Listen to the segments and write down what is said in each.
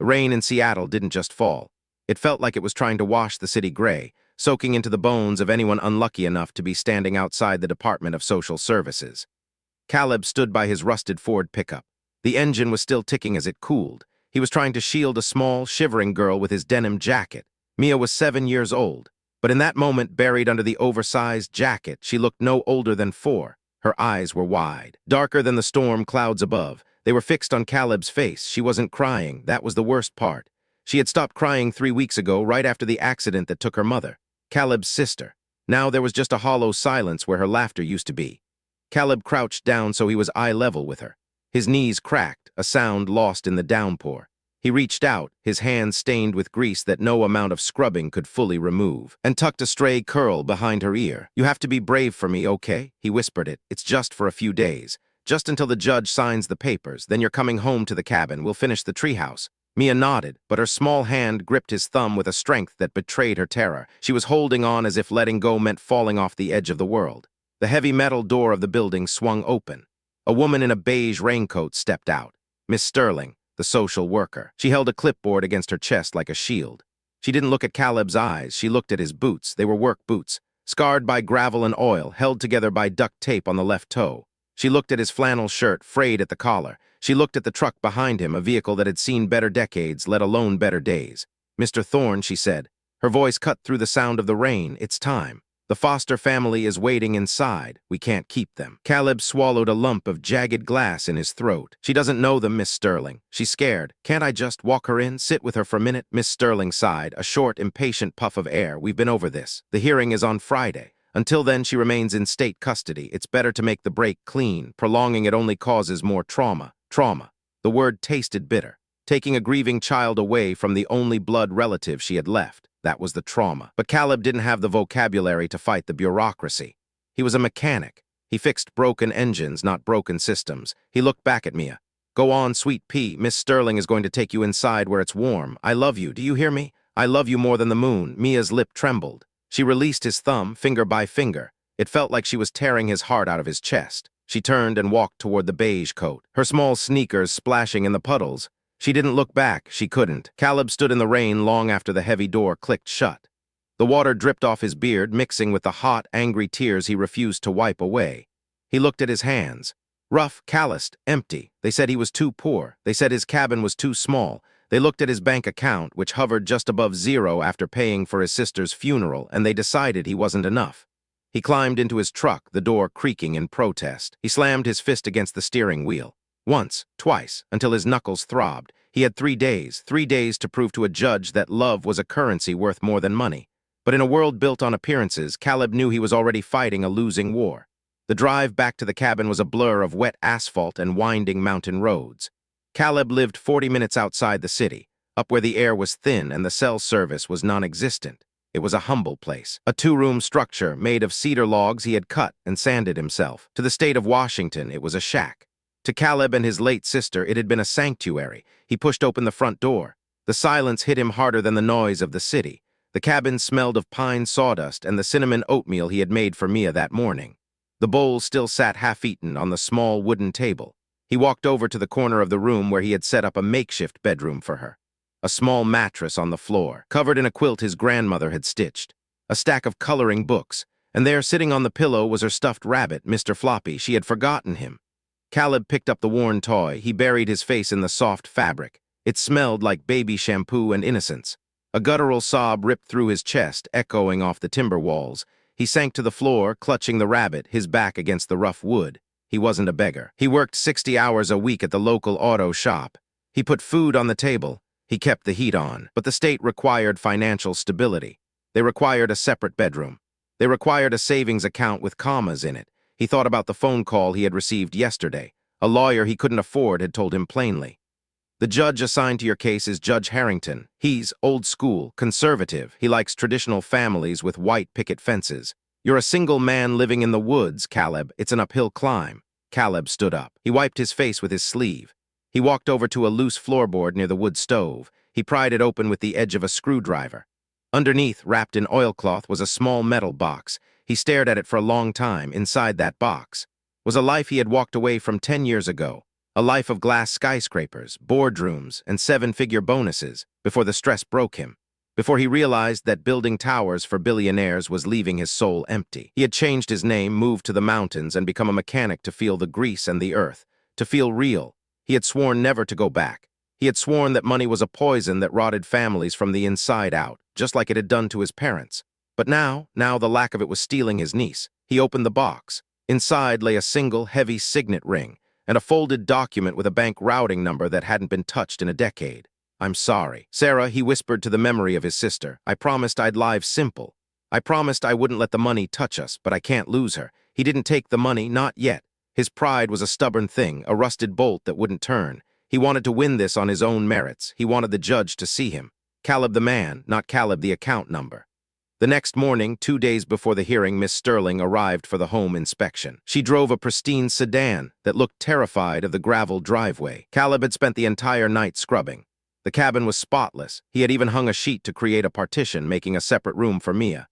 rain in Seattle didn't just fall. It felt like it was trying to wash the city gray, soaking into the bones of anyone unlucky enough to be standing outside the Department of Social Services. Caleb stood by his rusted Ford pickup. The engine was still ticking as it cooled. He was trying to shield a small, shivering girl with his denim jacket. Mia was 7 years old, but in that moment, buried under the oversized jacket, she looked no older than 4. Her eyes were wide, darker than the storm clouds above. They were fixed on Caleb's face. She wasn't crying. That was the worst part. She had stopped crying 3 weeks ago, right after the accident that took her mother, Caleb's sister. Now there was just a hollow silence where her laughter used to be. Caleb crouched down so he was eye level with her. His knees cracked, a sound lost in the downpour. He reached out, his hands stained with grease that no amount of scrubbing could fully remove, and tucked a stray curl behind her ear. "You have to be brave for me, okay?" He whispered it. "It's just for a few days. Just until the judge signs the papers. Then you're coming home to the cabin. We'll finish the treehouse." Mia nodded, but her small hand gripped his thumb with a strength that betrayed her terror. She was holding on as if letting go meant falling off the edge of the world. The heavy metal door of the building swung open. A woman in a beige raincoat stepped out. Miss Sterling, the social worker. She held a clipboard against her chest like a shield. She didn't look at Caleb's eyes. She looked at his boots. They were work boots, scarred by gravel and oil, held together by duct tape on the left toe. She looked at his flannel shirt, frayed at the collar. She looked at the truck behind him, a vehicle that had seen better decades, let alone better days. "Mr. Thorne," she said. Her voice cut through the sound of the rain. "It's time. The Foster family is waiting inside. We can't keep them." Caleb swallowed a lump of jagged glass in his throat. "She doesn't know them, Miss Sterling. She's scared. Can't I just walk her in, sit with her for a minute?" Miss Sterling sighed, a short, impatient puff of air. "We've been over this. The hearing is on Friday. Until then, she remains in state custody. It's better to make the break clean. Prolonging it only causes more trauma." Trauma. The word tasted bitter. Taking a grieving child away from the only blood relative she had left. That was the trauma. But Caleb didn't have the vocabulary to fight the bureaucracy. He was a mechanic. He fixed broken engines, not broken systems. He looked back at Mia. "Go on, sweet pea. Miss Sterling is going to take you inside where it's warm. I love you. Do you hear me? I love you more than the moon." Mia's lip trembled. She released his thumb, finger by finger. It felt like she was tearing his heart out of his chest. She turned and walked toward the beige coat, her small sneakers splashing in the puddles. She didn't look back. She couldn't. Caleb stood in the rain long after the heavy door clicked shut. The water dripped off his beard, mixing with the hot, angry tears he refused to wipe away. He looked at his hands. Rough, calloused, empty. They said he was too poor. They said his cabin was too small. They looked at his bank account, which hovered just above zero after paying for his sister's funeral, and they decided he wasn't enough. He climbed into his truck, the door creaking in protest. He slammed his fist against the steering wheel. Once, twice, until his knuckles throbbed. He had 3 days to prove to a judge that love was a currency worth more than money. But in a world built on appearances, Caleb knew he was already fighting a losing war. The drive back to the cabin was a blur of wet asphalt and winding mountain roads. Caleb lived 40 minutes outside the city, up where the air was thin and the cell service was non-existent. It was a humble place, a 2-room structure made of cedar logs he had cut and sanded himself. To the state of Washington, it was a shack. To Caleb and his late sister, it had been a sanctuary. He pushed open the front door. The silence hit him harder than the noise of the city. The cabin smelled of pine sawdust and the cinnamon oatmeal he had made for Mia that morning. The bowl still sat half-eaten on the small wooden table. He walked over to the corner of the room where he had set up a makeshift bedroom for her. A small mattress on the floor, covered in a quilt his grandmother had stitched. A stack of coloring books, and there, sitting on the pillow, was her stuffed rabbit, Mr. Floppy. She had forgotten him. Caleb picked up the worn toy. He buried his face in the soft fabric. It smelled like baby shampoo and innocence. A guttural sob ripped through his chest, echoing off the timber walls. He sank to the floor, clutching the rabbit, his back against the rough wood. He wasn't a beggar. He worked 60 hours a week at the local auto shop. He put food on the table. He kept the heat on. But the state required financial stability. They required a separate bedroom. They required a savings account with commas in it. He thought about the phone call he had received yesterday. A lawyer he couldn't afford had told him plainly. "The judge assigned to your case is Judge Harrington. He's old school, conservative. He likes traditional families with white picket fences. You're a single man living in the woods, Caleb. It's an uphill climb." Caleb stood up. He wiped his face with his sleeve. He walked over to a loose floorboard near the wood stove. He pried it open with the edge of a screwdriver. Underneath, wrapped in oilcloth, was a small metal box. He stared at it for a long time. Inside that box was a life he had walked away from 10 years ago, A life of glass skyscrapers, boardrooms, and seven-figure bonuses before the stress broke him. Before he realized that building towers for billionaires was leaving his soul empty. He had changed his name, moved to the mountains, and become a mechanic to feel the grease and the earth, to feel real. He had sworn never to go back. He had sworn that money was a poison that rotted families from the inside out, just like it had done to his parents. But now the lack of it was stealing his niece. He opened the box. Inside lay a single, heavy signet ring and a folded document with a bank routing number that hadn't been touched in a decade. "I'm sorry. Sarah," he whispered to the memory of his sister. "I promised I'd live simple. I promised I wouldn't let the money touch us, but I can't lose her." He didn't take the money, not yet. His pride was a stubborn thing, a rusted bolt that wouldn't turn. He wanted to win this on his own merits. He wanted the judge to see him. Caleb the man, not Caleb the account number. The next morning, 2 days before the hearing, Miss Sterling arrived for the home inspection. She drove a pristine sedan that looked terrified of the gravel driveway. Caleb had spent the entire night scrubbing. The cabin was spotless. He had even hung a sheet to create a partition, making a separate room for Mia.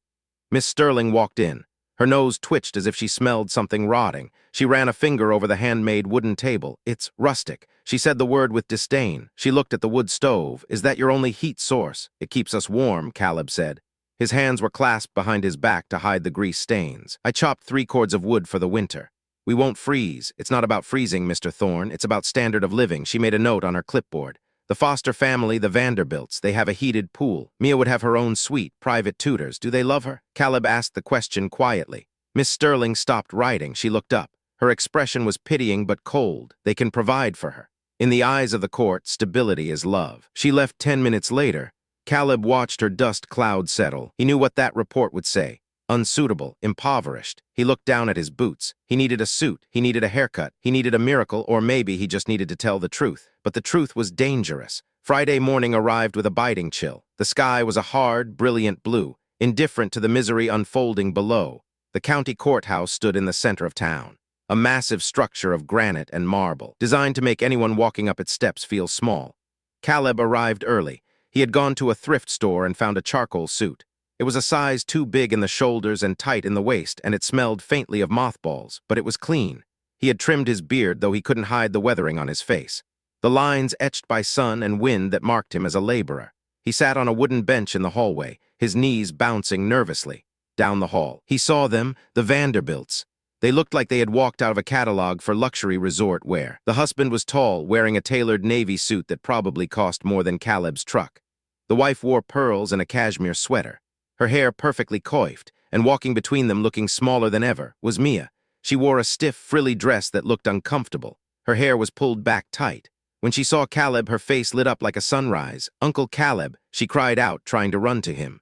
Miss Sterling walked in. Her nose twitched as if she smelled something rotting. She ran a finger over the handmade wooden table. "It's rustic." She said the word with disdain. She looked at the wood stove. "Is that your only heat source?" "It keeps us warm," Caleb said. His hands were clasped behind his back to hide the grease stains. "I chopped 3 cords of wood for the winter. We won't freeze. It's not about freezing, Mr. Thorne. It's about standard of living." She made a note on her clipboard. "The Foster family, the Vanderbilts, they have a heated pool. Mia would have her own suite, private tutors. Do they love her?" Caleb asked the question quietly. Miss Sterling stopped writing. She looked up. Her expression was pitying but cold. "They can provide for her." In the eyes of the court, stability is love. She left 10 minutes later. Caleb watched her dust cloud settle. He knew what that report would say. Unsuitable, impoverished. He looked down at his boots. He needed a suit. He needed a haircut. He needed a miracle, or maybe he just needed to tell the truth. But the truth was dangerous. Friday morning arrived with a biting chill. The sky was a hard, brilliant blue, indifferent to the misery unfolding below. The county courthouse stood in the center of town. A massive structure of granite and marble, designed to make anyone walking up its steps feel small. Caleb arrived early. He had gone to a thrift store and found a charcoal suit. It was a size too big in the shoulders and tight in the waist, and it smelled faintly of mothballs, but it was clean. He had trimmed his beard, though he couldn't hide the weathering on his face. The lines etched by sun and wind that marked him as a laborer. He sat on a wooden bench in the hallway, his knees bouncing nervously. Down the hall, he saw them, the Vanderbilts. They looked like they had walked out of a catalog for luxury resort wear. The husband was tall, wearing a tailored navy suit that probably cost more than Caleb's truck. The wife wore pearls and a cashmere sweater, her hair perfectly coiffed, and walking between them looking smaller than ever was Mia. She wore a stiff, frilly dress that looked uncomfortable. Her hair was pulled back tight. When she saw Caleb, her face lit up like a sunrise. "Uncle Caleb," she cried out, trying to run to him.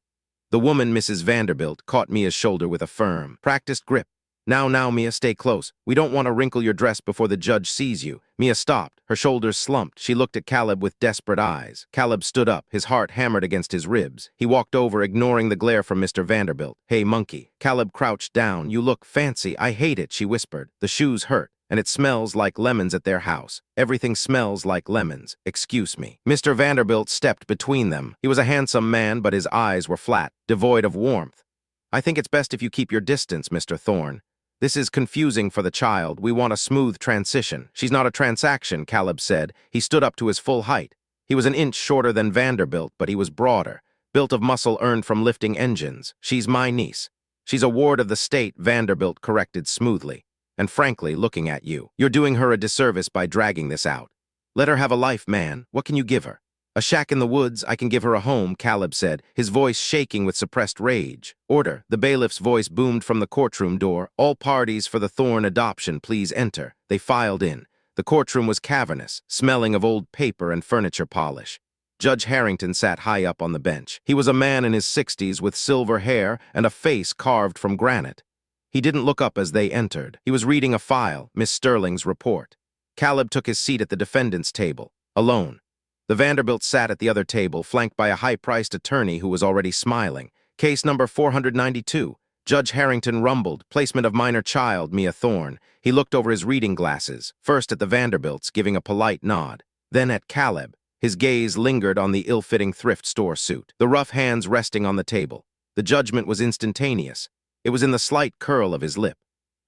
The woman, Mrs. Vanderbilt, caught Mia's shoulder with a firm, practiced grip. Now, Mia, stay close. We don't want to wrinkle your dress before the judge sees you." Mia stopped. Her shoulders slumped. She looked at Caleb with desperate eyes. Caleb stood up, his heart hammered against his ribs. He walked over, ignoring the glare from Mr. Vanderbilt. "Hey, monkey." Caleb crouched down. "You look fancy." "I hate it," she whispered. "The shoes hurt, and it smells like lemons at their house. Everything smells like lemons. Excuse me." Mr. Vanderbilt stepped between them. He was a handsome man, but his eyes were flat, devoid of warmth. "I think it's best if you keep your distance, Mr. Thorne. This is confusing for the child. We want a smooth transition." "She's not a transaction," Caleb said. He stood up to his full height. He was an inch shorter than Vanderbilt, but he was broader, built of muscle earned from lifting engines. "She's my niece." "She's a ward of the state," Vanderbilt corrected smoothly. "And frankly, looking at you, you're doing her a disservice by dragging this out. Let her have a life, man. What can you give her?" "A shack in the woods. I can give her a home," Caleb said, his voice shaking with suppressed rage. "Order." The bailiff's voice boomed from the courtroom door. "All parties for the Thorne adoption, please enter." They filed in. The courtroom was cavernous, smelling of old paper and furniture polish. Judge Harrington sat high up on the bench. He was a man in his 60s with silver hair and a face carved from granite. He didn't look up as they entered. He was reading a file, Miss Sterling's report. Caleb took his seat at the defendant's table, alone. The Vanderbilts sat at the other table, flanked by a high-priced attorney who was already smiling. "Case number 492. Judge Harrington rumbled. Placement of minor child, Mia Thorne." He looked over his reading glasses, first at the Vanderbilts, giving a polite nod, then at Caleb. His gaze lingered on the ill-fitting thrift store suit, the rough hands resting on the table. The judgment was instantaneous. It was in the slight curl of his lip.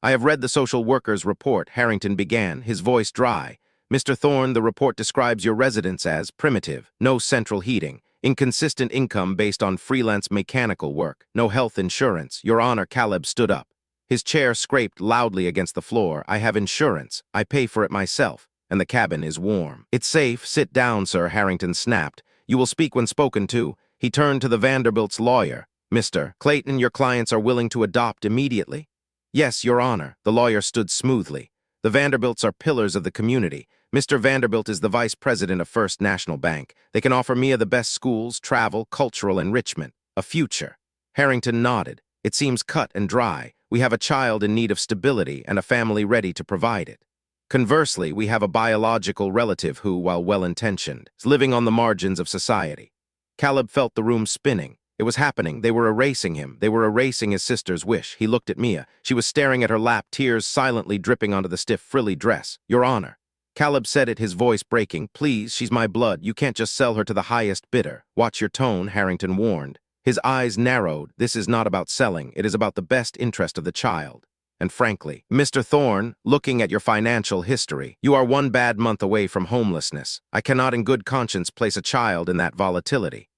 "I have read the social worker's report," Harrington began, his voice dry. Mr. Thorne, the report describes your residence as primitive, no central heating, inconsistent income based on freelance mechanical work, no health insurance. Your Honor, Caleb stood up. His chair scraped loudly against the floor. I have insurance. I pay for it myself, and the cabin is warm. It's safe. Sit down, sir, Harrington snapped. You will speak when spoken to. He turned to the Vanderbilt's lawyer. Mr. Clayton, your clients are willing to adopt immediately? Yes, Your Honor. The lawyer stood smoothly. The Vanderbilts are pillars of the community. Mr. Vanderbilt is the vice president of First National Bank. They can offer Mia the best schools, travel, cultural enrichment, a future. Harrington nodded. It seems cut and dry. We have a child in need of stability and a family ready to provide it. Conversely, we have a biological relative who, while well-intentioned, is living on the margins of society. Caleb felt the room spinning. It was happening. They were erasing him. They were erasing his sister's wish. He looked at Mia. She was staring at her lap, tears silently dripping onto the stiff, frilly dress. Your Honor. Caleb said it, his voice breaking. Please, she's my blood. You can't just sell her to the highest bidder. Watch your tone, Harrington warned. His eyes narrowed. This is not about selling. It is about the best interest of the child. And frankly, Mr. Thorne, looking at your financial history, you are one bad month away from homelessness. I cannot in good conscience place a child in that volatility.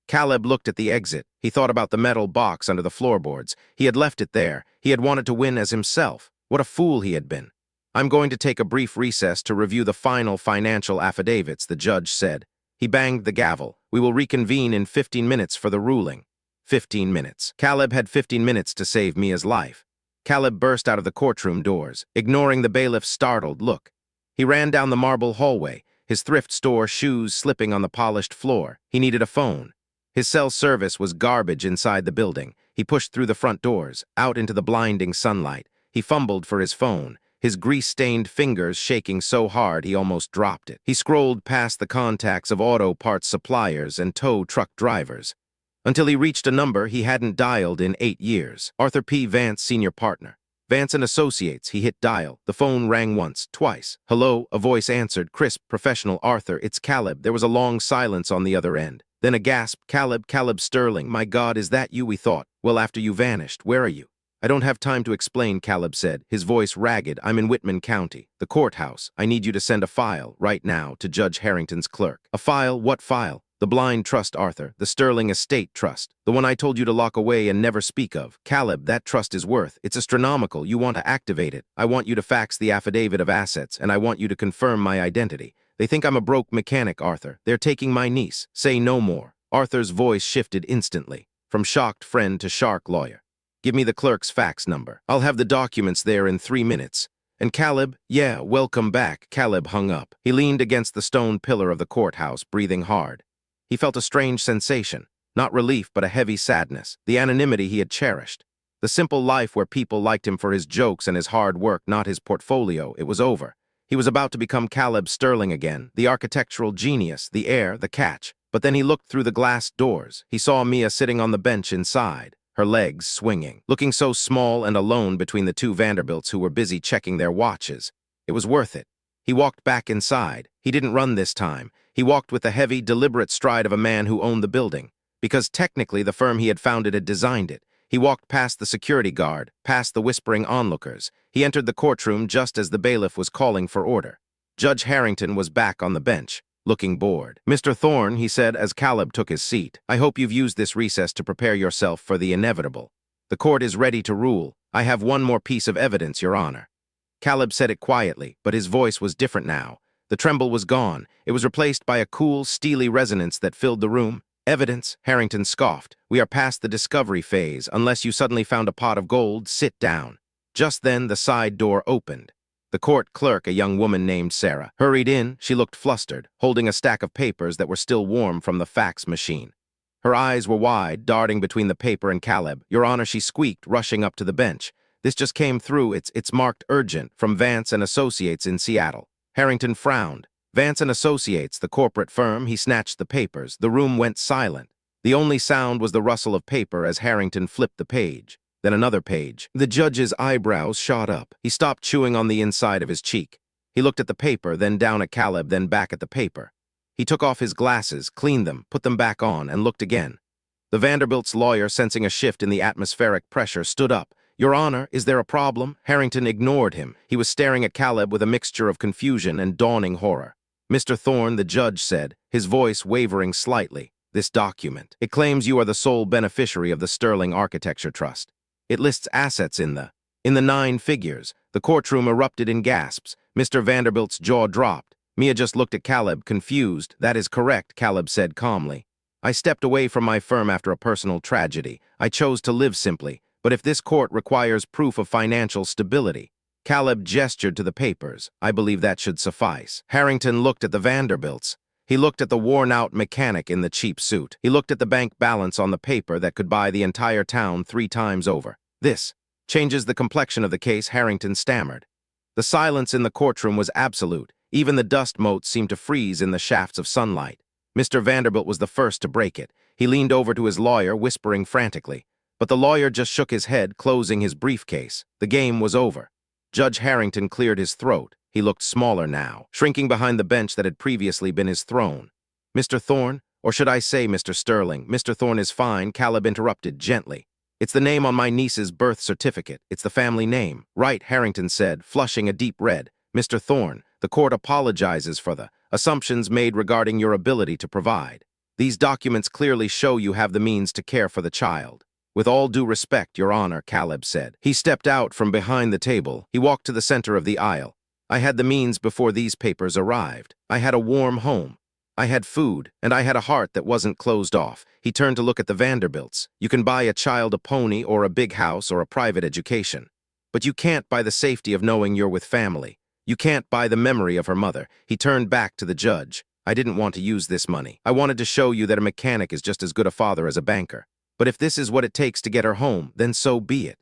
Caleb looked at the exit. He thought about the metal box under the floorboards. He had left it there. He had wanted to win as himself. What a fool he had been. I'm going to take a brief recess to review the final financial affidavits, the judge said. He banged the gavel. We will reconvene in 15 minutes for the ruling. 15 minutes. Caleb had 15 minutes to save Mia's life. Caleb burst out of the courtroom doors, ignoring the bailiff's startled look. He ran down the marble hallway, his thrift store shoes slipping on the polished floor. He needed a phone. His cell service was garbage inside the building. He pushed through the front doors, out into the blinding sunlight. He fumbled for his phone, his grease-stained fingers shaking so hard he almost dropped it. He scrolled past the contacts of auto parts suppliers and tow truck drivers, until he reached a number he hadn't dialed in 8 years. Arthur P. Vance, senior partner. Vance and Associates. He hit dial. The phone rang once, twice. Hello, a voice answered, crisp, professional. Arthur, it's Caleb. There was a long silence on the other end. Then a gasp. Caleb Sterling. My God, is that you, we thought. Well, after you vanished, where are you? I don't have time to explain, Caleb said, his voice ragged. I'm in Whitman County, the courthouse. I need you to send a file, right now, to Judge Harrington's clerk. A file? What file? The blind trust, Arthur, the Sterling Estate Trust, the one I told you to lock away and never speak of. Caleb, that trust is worth. It's astronomical. You want to activate it. I want you to fax the affidavit of assets, and I want you to confirm my identity. They think I'm a broke mechanic, Arthur. They're taking my niece. Say no more. Arthur's voice shifted instantly, from shocked friend to shark lawyer. Give me the clerk's fax number. I'll have the documents there in 3 minutes. And Caleb, yeah, welcome back. Caleb hung up. He leaned against the stone pillar of the courthouse, breathing hard. He felt a strange sensation, not relief but a heavy sadness, the anonymity he had cherished. The simple life where people liked him for his jokes and his hard work, not his portfolio, it was over. He was about to become Caleb Sterling again, the architectural genius, the heir, the catch. But then he looked through the glass doors. He saw Mia sitting on the bench inside, her legs swinging, looking so small and alone between the two Vanderbilts who were busy checking their watches. It was worth it. He walked back inside. He didn't run this time. He walked with the heavy, deliberate stride of a man who owned the building, because technically the firm he had founded had designed it. He walked past the security guard, past the whispering onlookers. He entered the courtroom just as the bailiff was calling for order. Judge Harrington was back on the bench, looking bored. Mr. Thorne, he said as Caleb took his seat, I hope you've used this recess to prepare yourself for the inevitable. The court is ready to rule. I have one more piece of evidence, Your Honor. Caleb said it quietly, but his voice was different now. The tremble was gone. It was replaced by a cool, steely resonance that filled the room. Evidence, Harrington scoffed. We are past the discovery phase. Unless you suddenly found a pot of gold, sit down. Just then, the side door opened. The court clerk, a young woman named Sarah, hurried in. She looked flustered, holding a stack of papers that were still warm from the fax machine. Her eyes were wide, darting between the paper and Caleb. Your Honor, she squeaked, rushing up to the bench. This just came through. It's marked urgent from Vance and Associates in Seattle. Harrington frowned. Vance and Associates, the corporate firm. He snatched the papers. The room went silent. The only sound was the rustle of paper as Harrington flipped the page. Then another page. The judge's eyebrows shot up. He stopped chewing on the inside of his cheek. He looked at the paper, then down at Caleb, then back at the paper. He took off his glasses, cleaned them, put them back on, and looked again. The Vanderbilt's lawyer, sensing a shift in the atmospheric pressure, stood up. "Your Honor, is there a problem?" Harrington ignored him. He was staring at Caleb with a mixture of confusion and dawning horror. "Mr. Thorne," the judge said, his voice wavering slightly, "this document. It claims you are the sole beneficiary of the Sterling Architecture Trust. It lists assets in the 9 figures." The courtroom erupted in gasps. Mr. Vanderbilt's jaw dropped. Mia just looked at Caleb, confused. "That is correct," Caleb said calmly. "I stepped away from my firm after a personal tragedy. I chose to live simply. But if this court requires proof of financial stability—" Caleb gestured to the papers. "I believe that should suffice." Harrington looked at the Vanderbilts. He looked at the worn-out mechanic in the cheap suit. He looked at the bank balance on the paper that could buy the entire town 3 times over. "This changes the complexion of the case," Harrington stammered. The silence in the courtroom was absolute. Even the dust motes seemed to freeze in the shafts of sunlight. Mr. Vanderbilt was the first to break it. He leaned over to his lawyer, whispering frantically. But the lawyer just shook his head, closing his briefcase. The game was over. Judge Harrington cleared his throat. He looked smaller now, shrinking behind the bench that had previously been his throne. "Mr. Thorne, or should I say Mr. Sterling?" "Mr. Thorne is fine," Caleb interrupted gently. "It's the name on my niece's birth certificate. It's the family name." "Right," Harrington said, flushing a deep red. "Mr. Thorne, the court apologizes for the assumptions made regarding your ability to provide. These documents clearly show you have the means to care for the child." "With all due respect, Your Honor," Caleb said. He stepped out from behind the table. He walked to the center of the aisle. "I had the means before these papers arrived. I had a warm home. I had food, and I had a heart that wasn't closed off." He turned to look at the Vanderbilts. "You can buy a child a pony or a big house or a private education. But you can't buy the safety of knowing you're with family. You can't buy the memory of her mother." He turned back to the judge. "I didn't want to use this money. I wanted to show you that a mechanic is just as good a father as a banker. But if this is what it takes to get her home, then so be it."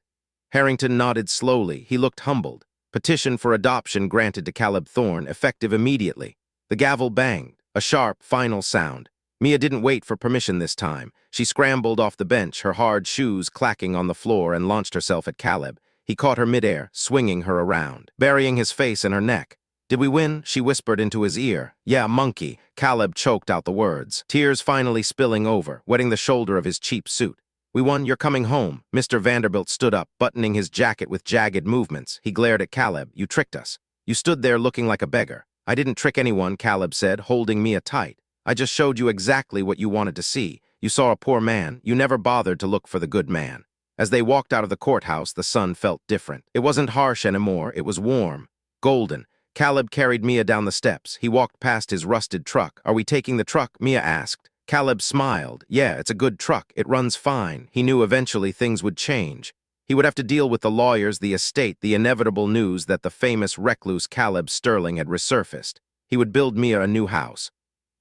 Harrington nodded slowly. He looked humbled. "Petition for adoption granted to Caleb Thorne, effective immediately." The gavel banged, a sharp, final sound. Mia didn't wait for permission this time. She scrambled off the bench, her hard shoes clacking on the floor, and launched herself at Caleb. He caught her midair, swinging her around, burying his face in her neck. "Did we win?" she whispered into his ear. "Yeah, monkey." Caleb choked out the words, tears finally spilling over, wetting the shoulder of his cheap suit. "We won, you're coming home." Mr. Vanderbilt stood up, buttoning his jacket with jagged movements. He glared at Caleb. "You tricked us. You stood there looking like a beggar." "I didn't trick anyone," Caleb said, holding Mia tight. "I just showed you exactly what you wanted to see. You saw a poor man. You never bothered to look for the good man." As they walked out of the courthouse, the sun felt different. It wasn't harsh anymore. It was warm, golden. Caleb carried Mia down the steps. He walked past his rusted truck. "Are we taking the truck?" Mia asked. Caleb smiled. "Yeah, it's a good truck. It runs fine." He knew eventually things would change. He would have to deal with the lawyers, the estate, the inevitable news that the famous recluse Caleb Sterling had resurfaced. He would build Mia a new house.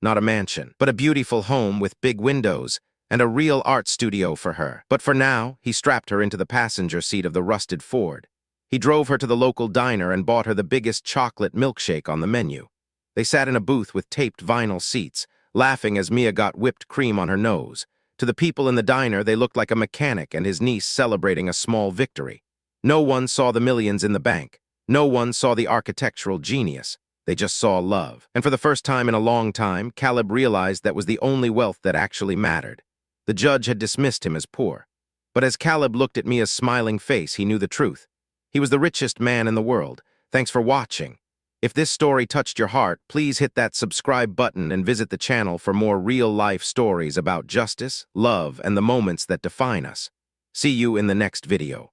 Not a mansion, but a beautiful home with big windows and a real art studio for her. But for now, he strapped her into the passenger seat of the rusted Ford. He drove her to the local diner and bought her the biggest chocolate milkshake on the menu. They sat in a booth with taped vinyl seats, laughing as Mia got whipped cream on her nose. To the people in the diner, they looked like a mechanic and his niece celebrating a small victory. No one saw the millions in the bank. No one saw the architectural genius. They just saw love. And for the first time in a long time, Caleb realized that was the only wealth that actually mattered. The judge had dismissed him as poor. But as Caleb looked at Mia's smiling face, he knew the truth. He was the richest man in the world. Thanks for watching. If this story touched your heart, please hit that subscribe button and visit the channel for more real-life stories about justice, love, and the moments that define us. See you in the next video.